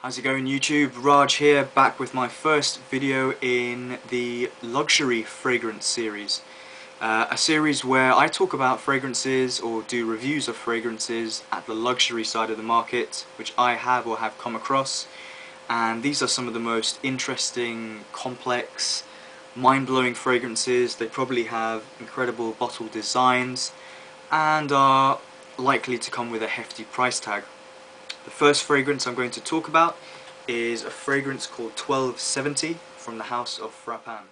How's it going, YouTube? Raj here, back with my first video in the luxury fragrance series. A series where I talk about fragrances or do reviews of fragrances at the luxury side of the market, which I have or have come across. And these are some of the most interesting, complex, mind-blowing fragrances. They probably have incredible bottle designs and are likely to come with a hefty price tag. The first fragrance I'm going to talk about is a fragrance called 1270 from the house of Frapin.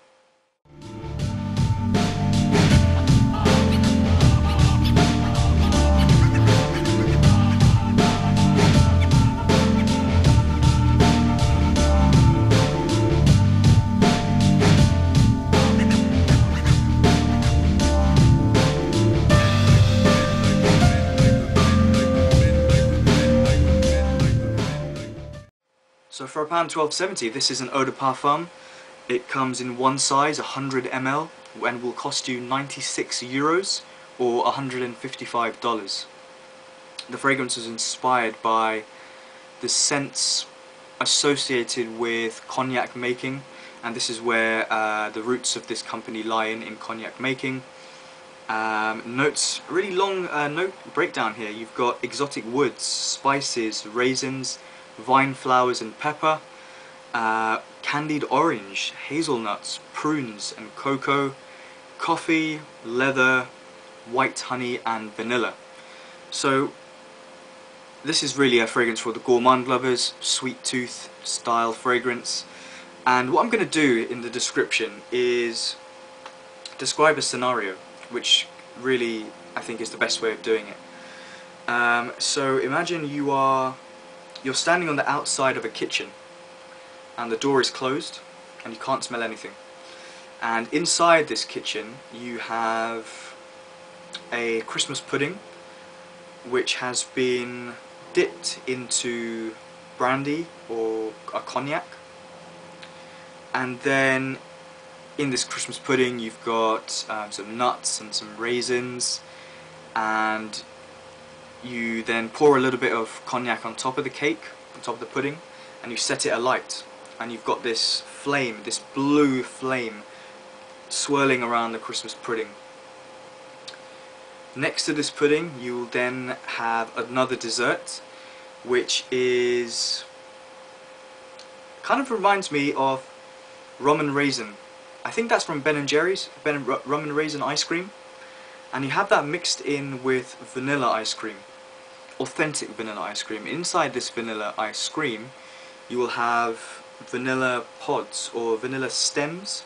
So Frapin 1270, this is an eau de parfum. It comes in one size, 100 ml, and will cost you 96 euros or $155. The fragrance is inspired by the scents associated with cognac making, and this is where the roots of this company lie in cognac making. Notes, really long note breakdown here. You've got exotic woods, spices, raisins, vine flowers and pepper, candied orange, hazelnuts, prunes and cocoa, coffee, leather, white honey and vanilla. So this is really a fragrance for the gourmand lovers, sweet tooth style fragrance. And what I'm going to do in the description is describe a scenario, which really I think is the best way of doing it. So imagine you're standing on the outside of a kitchen and the door is closed and you can't smell anything. And inside this kitchen you have a Christmas pudding which has been dipped into brandy or a cognac. And then in this Christmas pudding you've got some nuts and some raisins, and you then pour a little bit of cognac on top of the cake, on top of the pudding, and you set it alight, and you've got this flame, this blue flame swirling around the Christmas pudding. Next to this pudding you will then have another dessert, which is kind of reminds me of rum and raisin. I think that's from Ben & Jerry's, rum and raisin ice cream, and you have that mixed in with vanilla ice cream. Authentic vanilla ice cream. Inside this vanilla ice cream you will have vanilla pods or vanilla stems,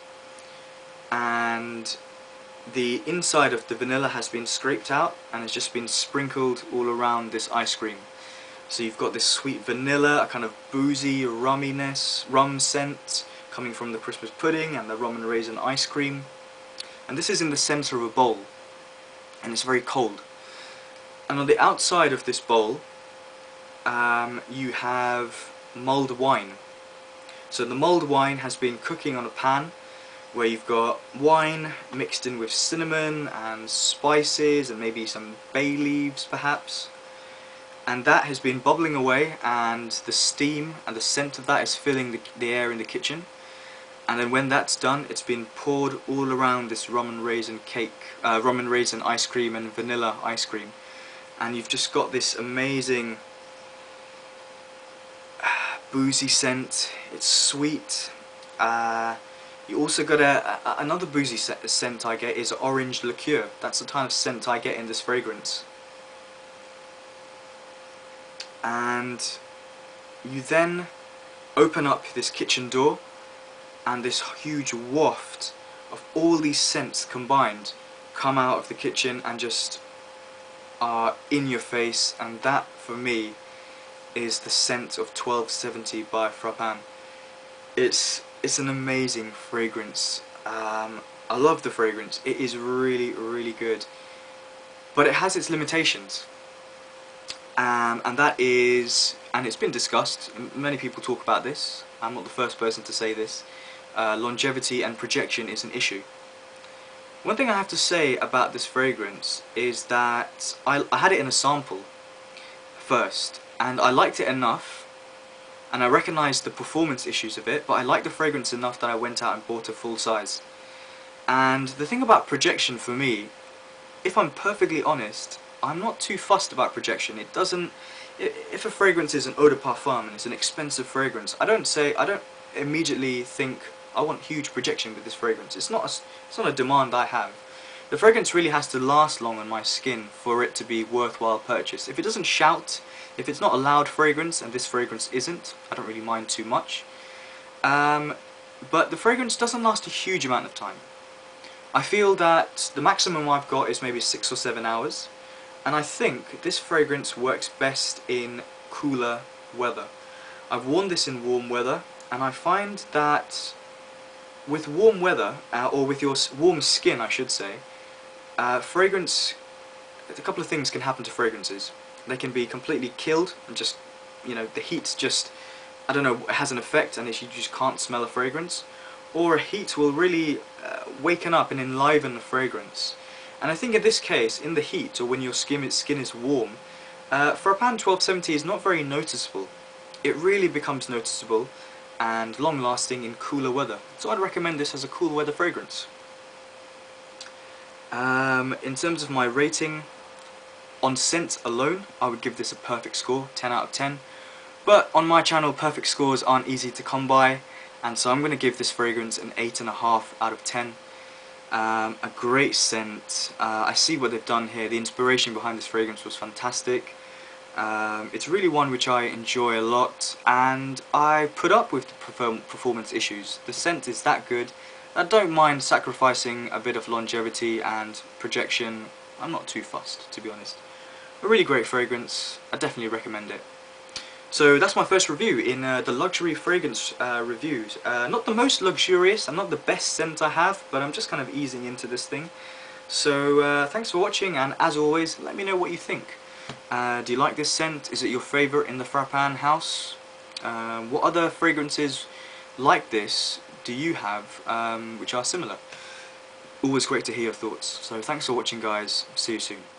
and the inside of the vanilla has been scraped out and has just been sprinkled all around this ice cream. So you've got this sweet vanilla, a kind of boozy rumminess, rum scent coming from the Christmas pudding and the rum and raisin ice cream. And this is in the center of a bowl, and it's very cold. And on the outside of this bowl you have mulled wine. So the mulled wine has been cooking on a pan where you've got wine mixed in with cinnamon and spices and maybe some bay leaves perhaps, and that has been bubbling away, and the steam and the scent of that is filling the air in the kitchen. And then when that's done, it's been poured all around this rum and raisin cake, rum and raisin ice cream and vanilla ice cream. And you've just got this amazing boozy scent. It's sweet. You also got another boozy scent I get is orange liqueur. That's the kind of scent I get in this fragrance. And you then open up this kitchen door, and this huge waft of all these scents combined come out of the kitchen and just are in your face, and that for me is the scent of 1270 by Frapin. It's an amazing fragrance. I love the fragrance. It is really, really good, but it has its limitations, and that is, and it's been discussed, many people talk about this, I'm not the first person to say this, longevity and projection is an issue. One thing I have to say about this fragrance is that I had it in a sample first, and I liked it enough and I recognise the performance issues of it, but I like the fragrance enough that I went out and bought a full size. And the thing about projection for me, if I'm perfectly honest, I'm not too fussed about projection. It doesn't. If a fragrance is an eau de parfum and it's an expensive fragrance, I don't immediately think I want huge projection with this fragrance. It's not a demand I have. The fragrance really has to last long on my skin for it to be worthwhile purchase. If it doesn't shout, if it's not a loud fragrance, and this fragrance isn't, I don't really mind too much. But the fragrance doesn't last a huge amount of time. I feel that the maximum I've got is maybe 6 or 7 hours, and I think this fragrance works best in cooler weather. I've worn this in warm weather, and I find that with warm weather, or with your warm skin I should say, fragrance, a couple of things can happen to fragrances. They can be completely killed, and just, you know, the heat's just, I don't know, has an effect and you just can't smell a fragrance. Or a heat will really waken up and enliven the fragrance. And I think in this case, in the heat, or when your skin is warm, Frapin 1270 is not very noticeable. It really becomes noticeable and long-lasting in cooler weather. So I'd recommend this as a cool weather fragrance. In terms of my rating, on scent alone, I would give this a perfect score, 10 out of 10. But on my channel, perfect scores aren't easy to come by, and so I'm going to give this fragrance an 8.5 out of 10. A great scent. I see what they've done here. The inspiration behind this fragrance was fantastic. It's really one which I enjoy a lot, and I put up with the performance issues. The scent is that good. I don't mind sacrificing a bit of longevity and projection. I'm not too fussed, to be honest. A really great fragrance. I definitely recommend it. So that's my first review in the luxury fragrance reviews. Not the most luxurious and not the best scent I have, but I'm just kind of easing into this thing. So thanks for watching, and as always, let me know what you think. Do you like this scent? Is it your favourite in the Frapin house? What other fragrances like this do you have which are similar? Always great to hear your thoughts. So thanks for watching, guys. See you soon.